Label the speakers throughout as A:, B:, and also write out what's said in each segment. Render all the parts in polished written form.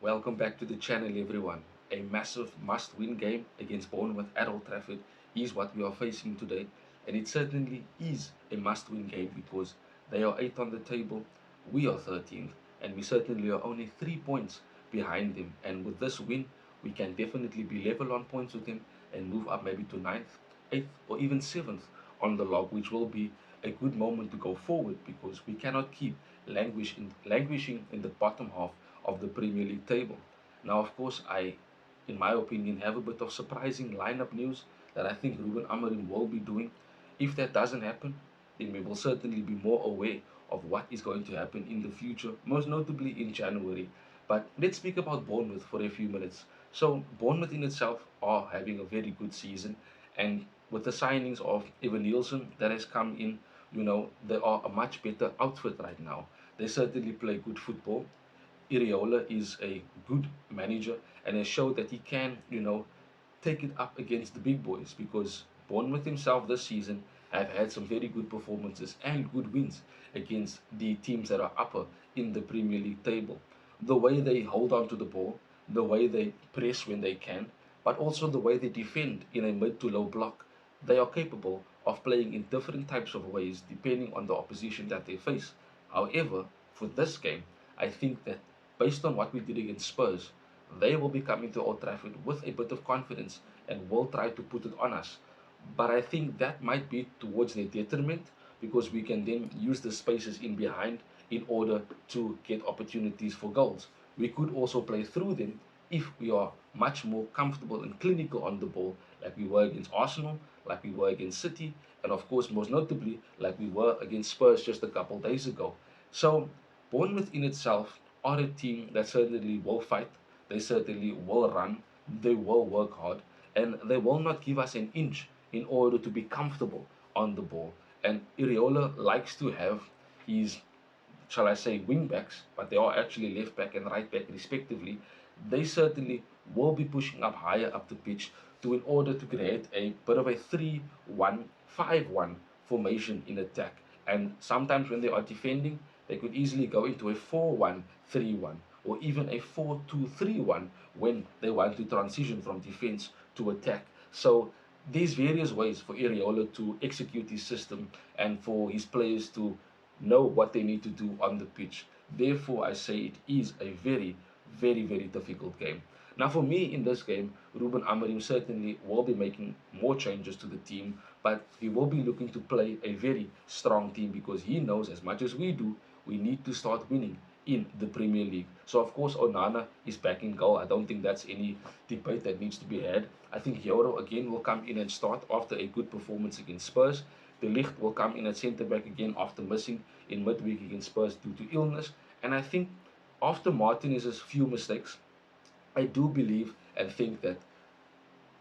A: Welcome back to the channel, everyone. A massive must-win game against Bournemouth at Old Trafford is what we are facing today, and it certainly is a must-win game because they are 8th on the table, we are 13th, and we certainly are only 3 points behind them. And with this win, we can definitely be level on points with them and move up maybe to 9th, 8th, or even 7th on the log, which will be a good moment to go forward because we cannot keep languishing in the bottom half of the Premier League table. Now, of course, in my opinion, have a bit of surprising lineup news that I think Ruben Amorim will be doing. If that doesn't happen, then we will certainly be more aware of what is going to happen in the future, most notably in January. But let's speak about Bournemouth for a few minutes. So, Bournemouth in itself are having a very good season, and with the signings of Evan Nielsen that has come in, they are a much better outfit right now. They certainly play good football. Iriola is a good manager and has showed that he can, take it up against the big boys because Bournemouth himself this season have had some very good performances and good wins against the teams that are upper in the Premier League table. The way they hold on to the ball, the way they press when they can, but also the way they defend in a mid to low block, they are capable of playing in different types of ways depending on the opposition that they face. However, for this game, I think that based on what we did against Spurs, they will be coming to Old Trafford with a bit of confidence and will try to put it on us. But I think that might be towards their detriment because we can then use the spaces in behind in order to get opportunities for goals. We could also play through them if we are much more comfortable and clinical on the ball, like we were against Arsenal, like we were against City, and of course, most notably, like we were against Spurs just a couple days ago. So, Bournemouth in itself are a team that certainly will fight, they certainly will run, they will work hard, and they will not give us an inch in order to be comfortable on the ball. And Iriola likes to have his, shall I say, wing backs, but they are actually left back and right back respectively. They certainly will be pushing up higher up the pitch to in order to create a bit of a 3-1-5-1 formation in attack. And sometimes when they are defending, they could easily go into a 4-1-3-1 or even a 4-2-3-1 when they want to transition from defense to attack. So there's various ways for Iriola to execute his system and for his players to know what they need to do on the pitch. Therefore, I say it is a very, very, very difficult game. Now, for me in this game, Ruben Amorim certainly will be making more changes to the team, but he will be looking to play a very strong team because he knows as much as we do, we need to start winning in the Premier League. So, of course, Onana is back in goal. I don't think that's any debate that needs to be had. I think Yoro again will come in and start after a good performance against Spurs. De Ligt will come in at centre back again after missing in midweek against Spurs due to illness. And I think after Martinez's few mistakes, I do believe and think that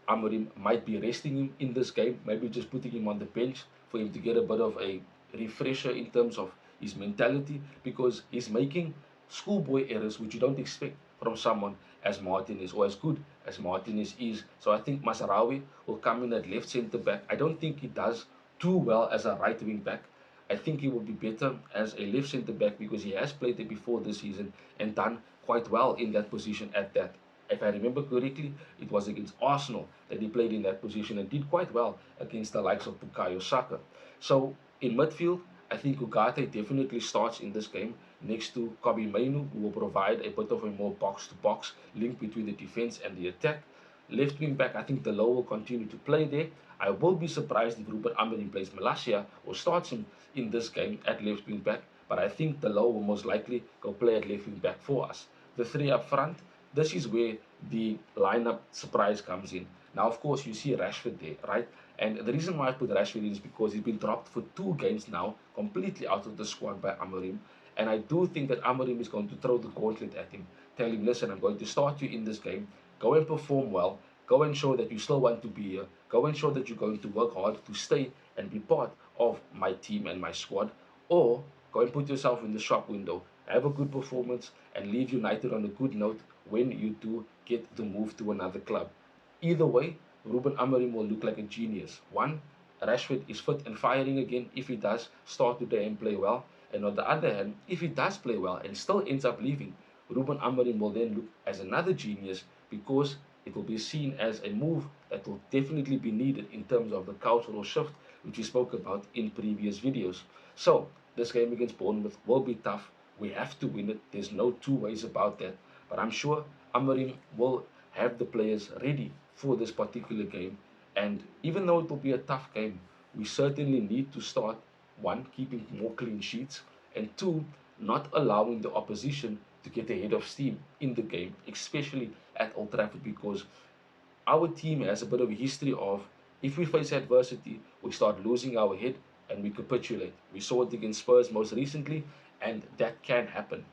A: Amorim might be resting him in this game, maybe just putting him on the bench for him to get a bit of a refresher in terms of his mentality because he's making schoolboy errors which you don't expect from someone as Martinez or as good as Martinez is. So I think Masarawi will come in at left centre back. I don't think he does too well as a right wing back. I think he will be better as a left centre back because he has played there before this season and done quite well in that position at that. If I remember correctly, it was against Arsenal that he played in that position and did quite well against the likes of Bukayo Saka. So in midfield, I think Ugarte definitely starts in this game next to Kobe Mainu, who will provide a bit of a more box-to-box link between the defense and the attack. Left wing back, I think the low will continue to play there. I will be surprised if Ruben Amorim plays Malacia or starts him in this game at left wing back, but I think the low will most likely go play at left wing back for us. The three up front, this is where the lineup surprise comes in. Now, of course, you see Rashford there, right? And the reason why I put Rashford in is because he's been dropped for 2 games now, completely out of the squad by Amorim. And I do think that Amorim is going to throw the gauntlet at him, tell him, listen, I'm going to start you in this game. Go and perform well. Go and show that you still want to be here. Go and show that you're going to work hard to stay and be part of my team and my squad. Or go and put yourself in the shop window, have a good performance, and leave United on a good note when you do get the move to another club. Either way, Ruben Amorim will look like a genius. One, Rashford is fit and firing again if he does start today and play well. And on the other hand, if he does play well and still ends up leaving, Ruben Amorim will then look as another genius because it will be seen as a move that will definitely be needed in terms of the cultural shift which we spoke about in previous videos. So, this game against Bournemouth will be tough. We have to win it. There's no two ways about that. But I'm sure Amorim will have the players ready for this particular game. And even though it will be a tough game, we certainly need to start, one, keeping more clean sheets, and two, not allowing the opposition to get ahead of steam in the game, especially at Old Trafford, because our team has a bit of a history of, if we face adversity, we start losing our head and we capitulate. We saw it against Spurs most recently, and that can happen.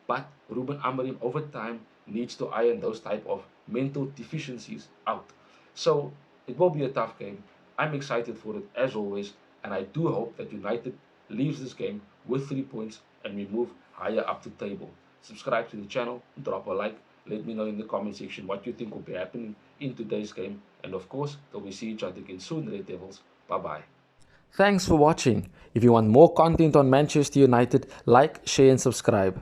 A: But Ruben Amorim over time needs to iron those type of mental deficiencies out. So it will be a tough game. I'm excited for it as always, and I do hope that United leaves this game with 3 points and we move higher up the table. Subscribe to the channel, drop a like, let me know in the comment section what you think will be happening in today's game, and of course, till we see each other again soon, Red Devils. Bye bye. Thanks for watching. If you want more content on Manchester United, like, share, and subscribe.